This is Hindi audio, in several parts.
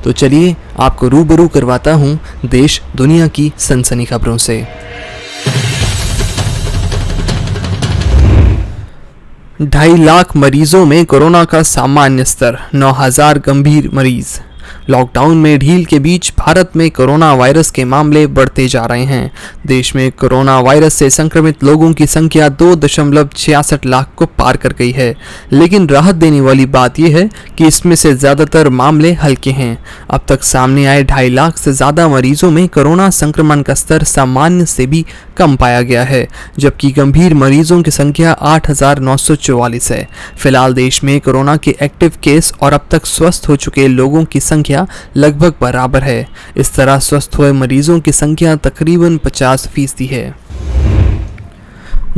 तो चलिए आपको रूबरू करवाता हूँ देश दुनिया की सनसनी खबरों से। 2.5 लाख मरीजों में कोरोना का सामान्य स्तर, 9,000 गंभीर मरीज। लॉकडाउन में ढील के बीच भारत में कोरोना वायरस के मामले बढ़ते जा रहे हैं। देश में कोरोना वायरस से संक्रमित लोगों की संख्या 2.66 लाख को पार कर गई है। लेकिन राहत देने वाली बात यह है कि इसमें से ज़्यादातर मामले हल्के हैं। अब तक सामने आए 2.5 लाख से ज़्यादा मरीजों में कोरोना संक्रमण का स्तर सामान्य से भी कम पाया गया है, जबकि गंभीर मरीजों की संख्या 8,944 है। फिलहाल देश में कोरोना के एक्टिव केस और अब तक स्वस्थ हो चुके लोगों की संख्या लगभग बराबर है। इस तरह स्वस्थ हुए मरीजों की संख्या तकरीबन 50% है।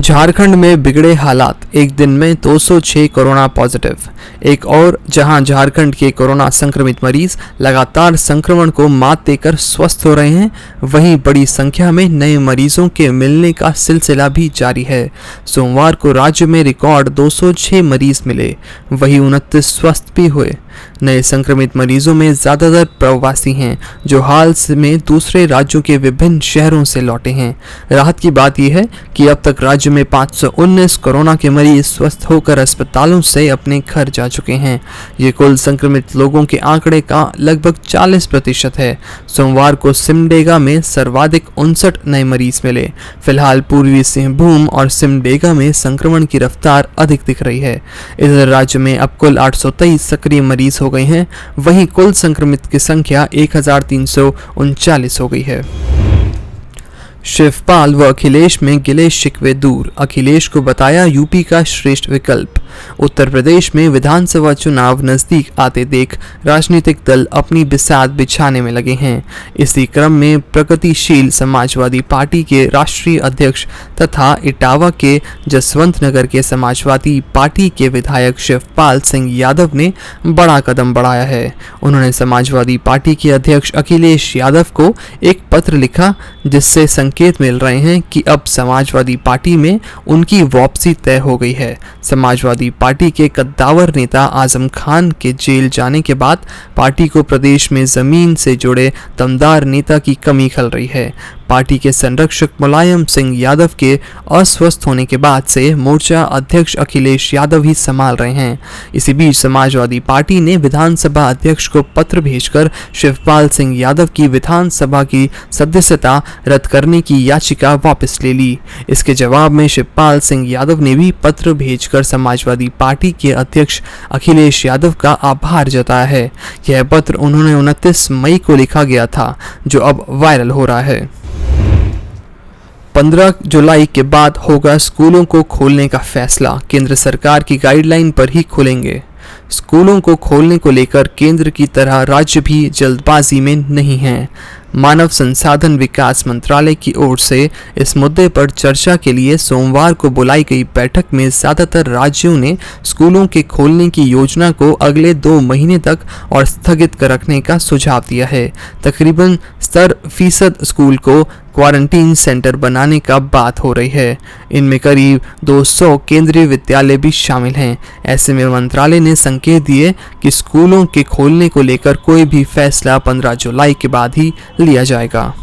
झारखंड में बिगड़े हालात, एक दिन में 206 कोरोना पॉजिटिव। एक और जहां झारखंड के कोरोना संक्रमित मरीज लगातार संक्रमण को मात देकर स्वस्थ हो रहे हैं, वहीं बड़ी संख्या में नए मरीजों के मिलने का सिलसिला भी जारी है। सोमवार को राज्य में रिकॉर्ड 206 मरीज मिले, वहीं 29 स्वस्थ भी हुए। नए संक्रमित मरीजों में ज़्यादातर प्रवासी हैं, जो हाल में दूसरे राज्यों के विभिन्न शहरों से लौटे हैं। राहत की बात यह है कि अब तक राज्य में 519 कोरोना के मरीज स्वस्थ होकर अस्पतालों से अपने घर जा चुके हैं। ये कुल संक्रमित लोगों के आंकड़े का लगभग 40% है। सोमवार को सिमडेगा में सर्वाधिक 59 नए मरीज मिले। फिलहाल पूर्वी सिंहभूम और सिमडेगा में संक्रमण की रफ्तार अधिक दिख रही है। इधर राज्य में अब कुल 823 सक्रिय मरीज हो गए हैं, वहीं कुल संक्रमित की संख्या 1,339 हो गई है। शिवपाल व अखिलेश में गिले शिकवे दूर, अखिलेश को बताया यूपी का श्रेष्ठ विकल्प। उत्तर प्रदेश में विधानसभा चुनाव नजदीक आते देख राजनीतिक दल अपनी बिसात बिछाने में लगे हैं। इसी क्रम में प्रगतिशील समाजवादी पार्टी के राष्ट्रीय अध्यक्ष तथा इटावा के जसवंत नगर के समाजवादी पार्टी के विधायक शिवपाल सिंह यादव ने बड़ा कदम बढ़ाया है। उन्होंने समाजवादी पार्टी के अध्यक्ष अखिलेश यादव को एक पत्र लिखा, जिससे संकेत मिल रहे हैं कि अब समाजवादी पार्टी में उनकी वापसी तय हो गई है। समाजवादी पार्टी के कद्दावर नेता आजम खान के जेल जाने के बाद पार्टी को प्रदेश में जमीन से जुड़े दमदार नेता की कमी खल रही है। पार्टी के संरक्षक मुलायम सिंह यादव के अस्वस्थ होने के बाद से मोर्चा अध्यक्ष अखिलेश यादव ही संभाल रहे हैं। इसी बीच समाजवादी पार्टी ने विधानसभा अध्यक्ष को पत्र भेजकर शिवपाल सिंह यादव की विधानसभा की सदस्यता रद्द करने की याचिका वापस ले ली। इसके जवाब में शिवपाल सिंह यादव ने भी पत्र भेजकर समाजवादी पार्टी के अध्यक्ष अखिलेश यादव का आभार जताया है। यह पत्र उन्होंने 29 मई को लिखा गया था, जो अब वायरल हो रहा है। 15 जुलाई के बाद होगा स्कूलों को खोलने का फैसला, केंद्र सरकार की गाइडलाइन पर ही खुलेंगे। स्कूलों को खोलने को लेकर केंद्र की तरह राज्य भी जल्दबाजी में नहीं है। मानव संसाधन विकास मंत्रालय की ओर से इस मुद्दे पर चर्चा के लिए सोमवार को बुलाई गई बैठक में ज़्यादातर राज्यों ने स्कूलों के खोलने की योजना को अगले 2 महीने तक और स्थगित कर रखने का सुझाव दिया है। तकरीबन 70% स्कूल को क्वारंटीन सेंटर बनाने का बात हो रही है। इनमें करीब 200 केंद्रीय विद्यालय भी शामिल हैं। ऐसे में मंत्रालय ने संकेत दिए कि स्कूलों के खोलने को लेकर कोई भी फैसला 15 जुलाई के बाद ही लिया जाएगा।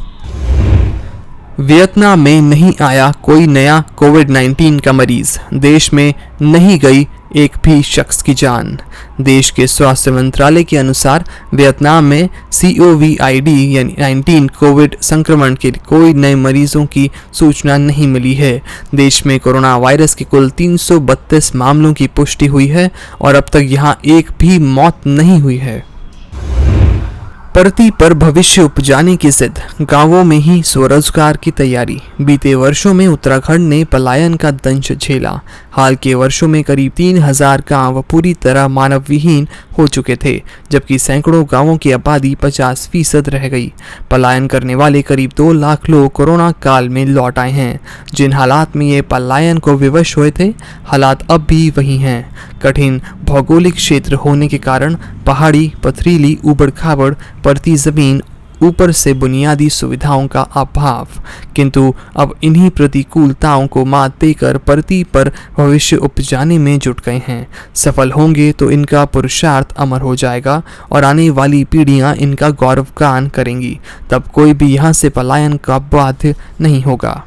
वियतनाम में नहीं आया कोई नया कोविड-19 का मरीज, देश में नहीं गई एक भी शख्स की जान। देश के स्वास्थ्य मंत्रालय के अनुसार वियतनाम में COVID-19 कोविड संक्रमण के कोई नए मरीजों की सूचना नहीं मिली है। देश में कोरोना वायरस के कुल 332 मामलों की पुष्टि हुई है और अब तक यहां एक भी मौत नहीं हुई है। परती पर भविष्य उपजाने की जिद, गांवों में ही स्वरोजगार की तैयारी। बीते वर्षों में उत्तराखंड ने पलायन का दंश झेला। हाल के वर्षों में करीब 3000 गांव पूरी तरह मानव विहीन हो चुके थे, जबकि सैकड़ों गांवों की आबादी 50% रह गई। पलायन करने वाले करीब 2 लाख लोग कोरोना काल में लौट आए हैं। जिन हालात में ये पलायन को विवश हुए थे, हालात अब भी वही हैं। कठिन भौगोलिक क्षेत्र होने के कारण पहाड़ी, पथरीली, ऊबड़ खाबड़, परती जमीन ऊपर से बुनियादी सुविधाओं का अभाव। किंतु अब इन्हीं प्रतिकूलताओं को मात देकर परती पर भविष्य उपजाने में जुट गए हैं। सफल होंगे तो इनका पुरुषार्थ अमर हो जाएगा और आने वाली पीढ़ियां इनका गौरवगान करेंगी। तब कोई भी यहाँ से पलायन का बाध्य नहीं होगा।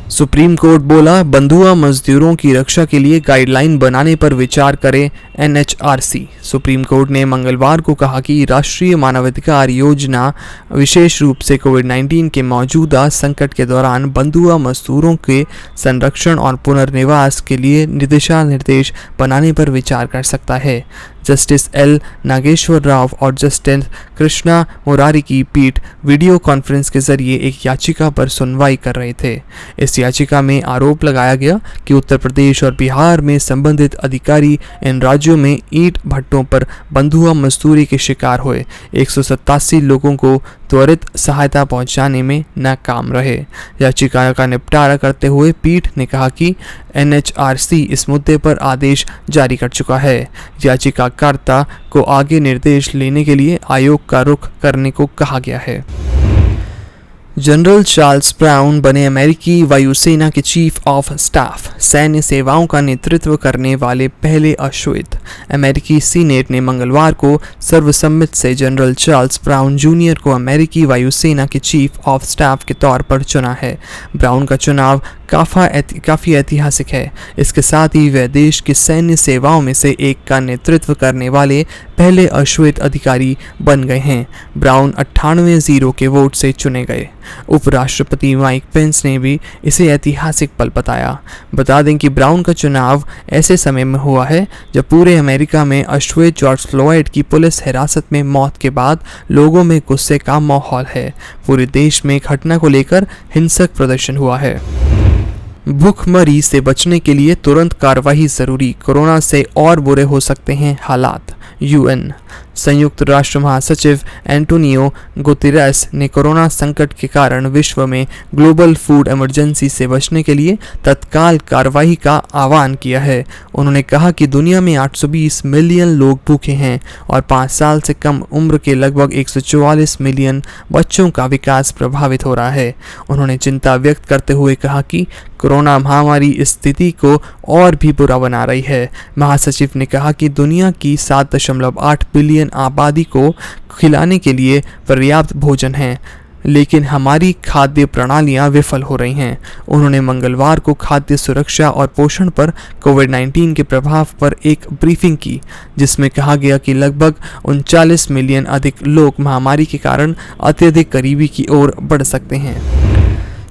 सुप्रीम कोर्ट बोला, बंधुआ मजदूरों की रक्षा के लिए गाइडलाइन बनाने पर विचार करे एनएचआरसी। सुप्रीम कोर्ट ने मंगलवार को कहा कि राष्ट्रीय मानवाधिकार योजना विशेष रूप से कोविड-19 के मौजूदा संकट के दौरान बंधुआ मजदूरों के संरक्षण और पुनर्निवास के लिए दिशा निर्देश बनाने पर विचार कर सकता है। जस्टिस एल नागेश्वर राव और जस्टिस कृष्णा मुरारी की पीठ वीडियो कॉन्फ्रेंस के जरिए एक याचिका पर सुनवाई कर रहे थे। इस याचिका में आरोप लगाया गया कि उत्तर प्रदेश और बिहार में संबंधित अधिकारी इन राज्यों में ईंट भट्टों पर बंधुआ मजदूरी के शिकार हुए 187 लोगों को त्वरित सहायता पहुंचाने में नाकाम रहे। याचिका का निपटारा करते हुए पीठ ने कहा कि एनएचआरसी इस मुद्दे पर आदेश जारी कर चुका है। याचिकाकर्ता को आगे निर्देश लेने के लिए आयोग का रुख करने को कहा गया है। जनरल चार्ल्स ब्राउन बने अमेरिकी वायुसेना के चीफ ऑफ स्टाफ। सैन्य सेवाओं का नेतृत्व करने वाले पहले अश्वत्थ। अमेरिकी सीनेट ने मंगलवार को सर्वसम्मति से जनरल चार्ल्स ब्राउन जूनियर को अमेरिकी वायुसेना के चीफ ऑफ स्टाफ के तौर पर चुना है। ब्राउन का चुनाव काफ़ी ऐतिहासिक है। इसके साथ ही वह देश की सैन्य सेवाओं में से एक का नेतृत्व करने वाले पहले अश्वत्थ अधिकारी बन गए हैं। ब्राउन 98-0 के वोट से चुने गए। उपराष्ट्रपति माइक पेंस ने भी इसे ऐतिहासिक पल बताया। बता दें कि ब्राउन का चुनाव ऐसे समय में हुआ है जब पूरे अमेरिका में अश्वत्थ जॉर्ज फ्लॉयड की पुलिस हिरासत में मौत के बाद लोगों में गुस्से का माहौल है। पूरे देश में घटना को लेकर हिंसक प्रदर्शन हुआ है। भूखमरी से बचने के लिए तुरंत कार्रवाई जरूरी, कोरोना से और बुरे हो सकते हैं हालात। यूएन संयुक्त राष्ट्र महासचिव एंटोनियो गुतेरेस ने कोरोना संकट के कारण विश्व में ग्लोबल फूड इमरजेंसी से बचने के लिए तत्काल कार्रवाई का आह्वान किया है। उन्होंने कहा कि दुनिया में 820 मिलियन लोग भूखे हैं और 5 साल से कम उम्र के लगभग 144 मिलियन बच्चों का विकास प्रभावित हो रहा है। उन्होंने चिंता व्यक्त करते हुए कहा कि कोरोना महामारी इस स्थिति को और भी बुरा बना रही है। महासचिव ने कहा कि दुनिया की 7.8 बिलियन आबादी को खिलाने के लिए पर्याप्त भोजन है, लेकिन हमारी खाद्य प्रणालियां विफल हो रही हैं। उन्होंने मंगलवार को खाद्य सुरक्षा और पोषण पर कोविड-19 के प्रभाव पर एक ब्रीफिंग की, जिसमें कहा गया कि लगभग 39 मिलियन अधिक लोग महामारी के कारण अत्यधिक गरीबी की ओर बढ़ सकते हैं।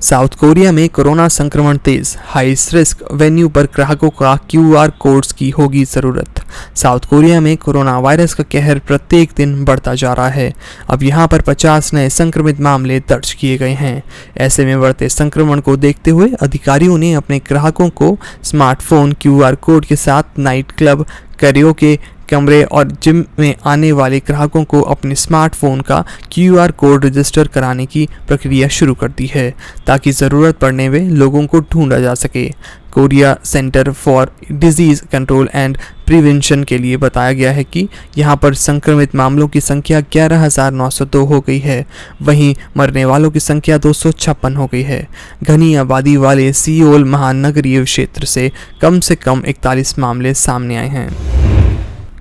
साउथ कोरिया में कोरोना संक्रमण तेज, हाई रिस्क वेन्यू पर ग्राहकों का QR कोड्स की होगी जरूरत। साउथ कोरिया में कोरोना वायरस का कहर प्रत्येक दिन बढ़ता जा रहा है। अब यहां पर 50 नए संक्रमित मामले दर्ज किए गए हैं। ऐसे में बढ़ते संक्रमण को देखते हुए अधिकारियों ने अपने ग्राहकों को स्मार्टफोन QR कोड के साथ नाइट क्लब, कैरियोके कमरे और जिम में आने वाले ग्राहकों को अपने स्मार्टफोन का QR कोड रजिस्टर कराने की प्रक्रिया शुरू कर दी है, ताकि ज़रूरत पड़ने में लोगों को ढूंढा जा सके। Korea centre for disease control and prevention के लिए बताया गया है कि यहां पर संक्रमित मामलों की संख्या 11,902 हो गई है, वहीं मरने वालों की संख्या 256 हो गई है। घनी आबादी वाले सियोल महानगरीय क्षेत्र से कम 41 मामले सामने आए हैं।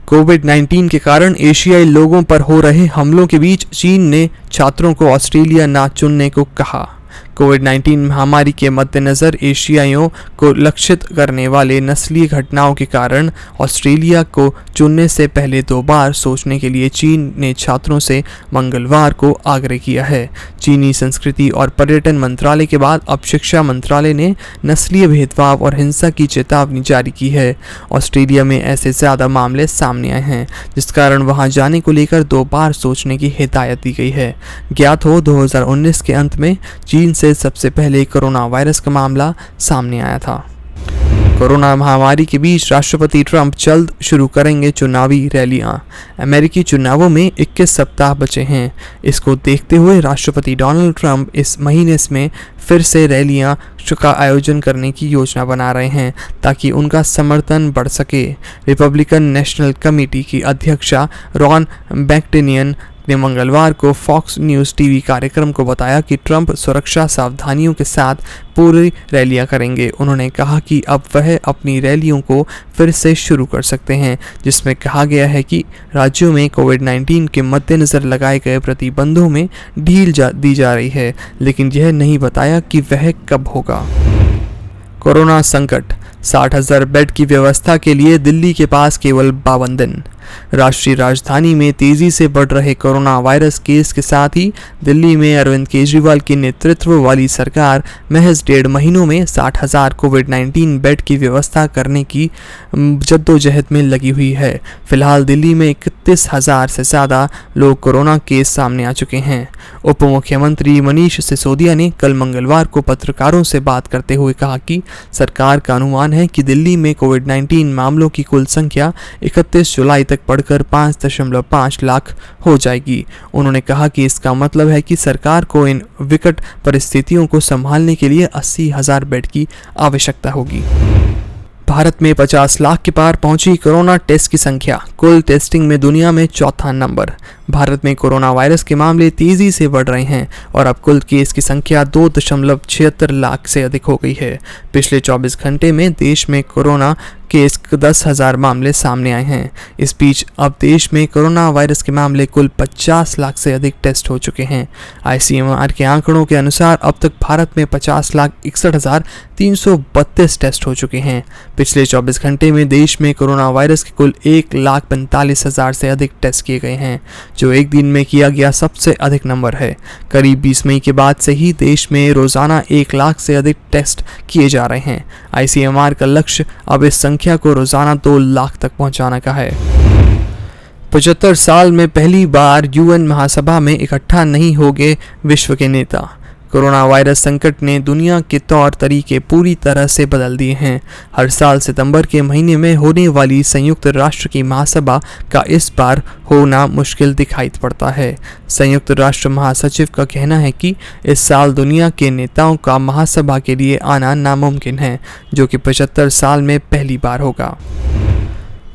कोविड-19 के कारण एशियाई लोगों पर हो रहे हमलों के बीच चीन ने छात्रों को ऑस्ट्रेलिया न चुनने को कहा। कोविड-19 महामारी के मद्देनज़र एशियाइयों को लक्षित करने वाले नस्लीय घटनाओं के कारण ऑस्ट्रेलिया को चुनने से पहले 2 बार सोचने के लिए चीन ने छात्रों से मंगलवार को आग्रह किया है। चीनी संस्कृति और पर्यटन मंत्रालय के बाद अब शिक्षा मंत्रालय ने नस्लीय भेदभाव और हिंसा की चेतावनी जारी की है। ऑस्ट्रेलिया में ऐसे ज़्यादा मामले सामने आए हैं, जिस कारण वहां जाने को लेकर 2 बार सोचने की हिदायत दी गई है। ज्ञात हो 2019 के अंत में चीन से सबसे पहले कोरोना वायरस का मामला सामने आया था। कोरोना महामारी के बीच राष्ट्रपति ट्रंप जल्द शुरू करेंगे चुनावी रैलियां। अमेरिकी चुनावों में 21 सप्ताह बचे हैं। इसको देखते हुए राष्ट्रपति डोनाल्ड ट्रंप इस महीने में फिर से रैलियां का आयोजन करने की योजना बना रहे हैं, ताकि उनका समर्थन बढ़ सके। रिपब्लिकन नेशनल कमेटी की अध्यक्षा रॉन मैक्टेनियन ने मंगलवार को फॉक्स न्यूज़ टीवी कार्यक्रम को बताया कि ट्रंप सुरक्षा सावधानियों के साथ पूरी रैलियां करेंगे। उन्होंने कहा कि अब वह अपनी रैलियों को फिर से शुरू कर सकते हैं, जिसमें कहा गया है कि राज्यों में कोविड-19 के मद्देनज़र लगाए गए प्रतिबंधों में ढील दी जा रही है, लेकिन यह नहीं बताया कि वह कब होगा। कोरोना संकट, 60,000 बेड की व्यवस्था के लिए दिल्ली के पास केवल 52 दिन। राष्ट्रीय राजधानी में तेजी से बढ़ रहे कोरोना वायरस केस के साथ ही दिल्ली में अरविंद केजरीवाल के नेतृत्व वाली सरकार महज 1.5 महीनों में 60,000 कोविड-19 बेड की व्यवस्था करने की जद्दोजहद में लगी हुई है। फिलहाल दिल्ली में 31,000 से ज़्यादा लोग कोरोना केस सामने आ चुके हैं। उप मुख्यमंत्री मनीष सिसोदिया ने कल मंगलवार को पत्रकारों से बात करते हुए कहा कि सरकार का अनुमान है कि दिल्ली में कोविड-19 मामलों की कुल संख्या 31 जुलाई तक बढ़कर 5.5 लाख हो जाएगी। उन्होंने कहा कि इसका मतलब है कि सरकार को इन विकट परिस्थितियों को संभालने के लिए 80,000 बेड की आवश्यकता होगी। भारत में 50 लाख के पार पहुंची कोरोना टेस्ट की संख्या, कुल टेस्टिंग में दुनिया में चौथा नंबर। भारत में कोरोना वायरस के मामले तेजी से बढ़ रहे हैं और अब कुल केस की संख्या 2.76 लाख से अधिक हो गई है। पिछले 24 घंटे में देश में कोरोना केस 10,000 मामले सामने आए हैं। इस बीच अब देश में कोरोना वायरस के मामले कुल 50 लाख से अधिक टेस्ट हो चुके हैं। ICMR के आंकड़ों के अनुसार अब तक भारत में 50,61,332 टेस्ट हो चुके हैं। पिछले 24 घंटे में देश में कोरोना वायरस के कुल 1,45,000 से अधिक टेस्ट किए गए हैं, जो एक दिन में किया गया सबसे अधिक नंबर है। करीब 20 मई के बाद से ही देश में रोजाना 1 लाख से अधिक टेस्ट किए जा रहे हैं। ICMR का लक्ष्य अब इस संख्या को रोजाना 2 लाख तक पहुंचाने का है। 75 साल में पहली बार UN महासभा में इकट्ठा नहीं होंगे विश्व के नेता। कोरोना वायरस संकट ने दुनिया के तौर तरीके पूरी तरह से बदल दिए हैं। हर साल सितंबर के महीने में होने वाली संयुक्त राष्ट्र की महासभा का इस बार होना मुश्किल दिखाई पड़ता है। संयुक्त राष्ट्र महासचिव का कहना है कि इस साल दुनिया के नेताओं का महासभा के लिए आना नामुमकिन है, जो कि 75 साल में पहली बार होगा।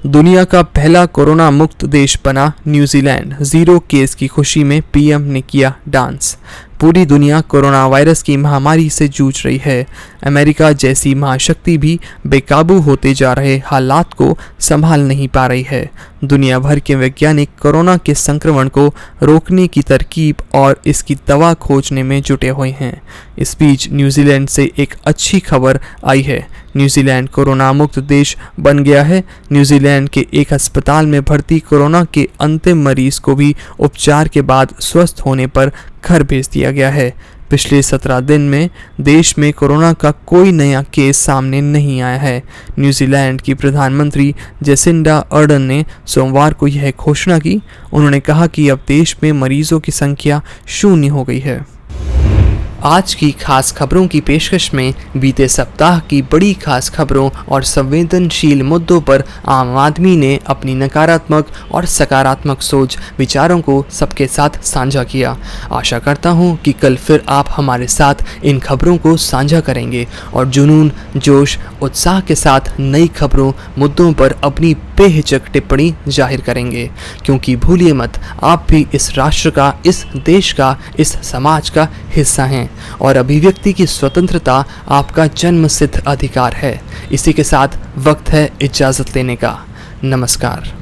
दुनिया का पहला कोरोना मुक्त देश बना न्यूजीलैंड। 0 केस की खुशी में PM ने किया डांस। पूरी दुनिया कोरोना वायरस की महामारी से जूझ रही है। अमेरिका जैसी महाशक्ति भी बेकाबू होते जा रहे हालात को संभाल नहीं पा रही है। दुनिया भर के वैज्ञानिक कोरोना के संक्रमण को रोकने की तरकीब और इसकी दवा खोजने में जुटे हुए हैं। इस बीच न्यूजीलैंड से एक अच्छी खबर आई है। न्यूजीलैंड कोरोना मुक्त देश बन गया है। न्यूजीलैंड के एक अस्पताल में भर्ती कोरोना के अंतिम मरीज को भी उपचार के बाद स्वस्थ होने पर घर भेज दिया गया है। पिछले 17 दिन में देश में कोरोना का कोई नया केस सामने नहीं आया है। न्यूजीलैंड की प्रधानमंत्री जेसिंडा अर्डर्न ने सोमवार को यह घोषणा की। उन्होंने कहा कि अब देश में मरीजों की संख्या 0 हो गई है। आज की खास खबरों की पेशकश में बीते सप्ताह की बड़ी खास खबरों और संवेदनशील मुद्दों पर आम आदमी ने अपनी नकारात्मक और सकारात्मक सोच विचारों को सबके साथ साझा किया। आशा करता हूं कि कल फिर आप हमारे साथ इन खबरों को साझा करेंगे और जुनून, जोश, उत्साह के साथ नई खबरों, मुद्दों पर अपनी बेहिचक टिप्पणी जाहिर करेंगे, क्योंकि भूलिए मत, आप भी इस राष्ट्र का, इस देश का, इस समाज का हिस्सा हैं और अभिव्यक्ति की स्वतंत्रता आपका जन्मसिद्ध अधिकार है। इसी के साथ वक्त है इजाज़त लेने का। नमस्कार।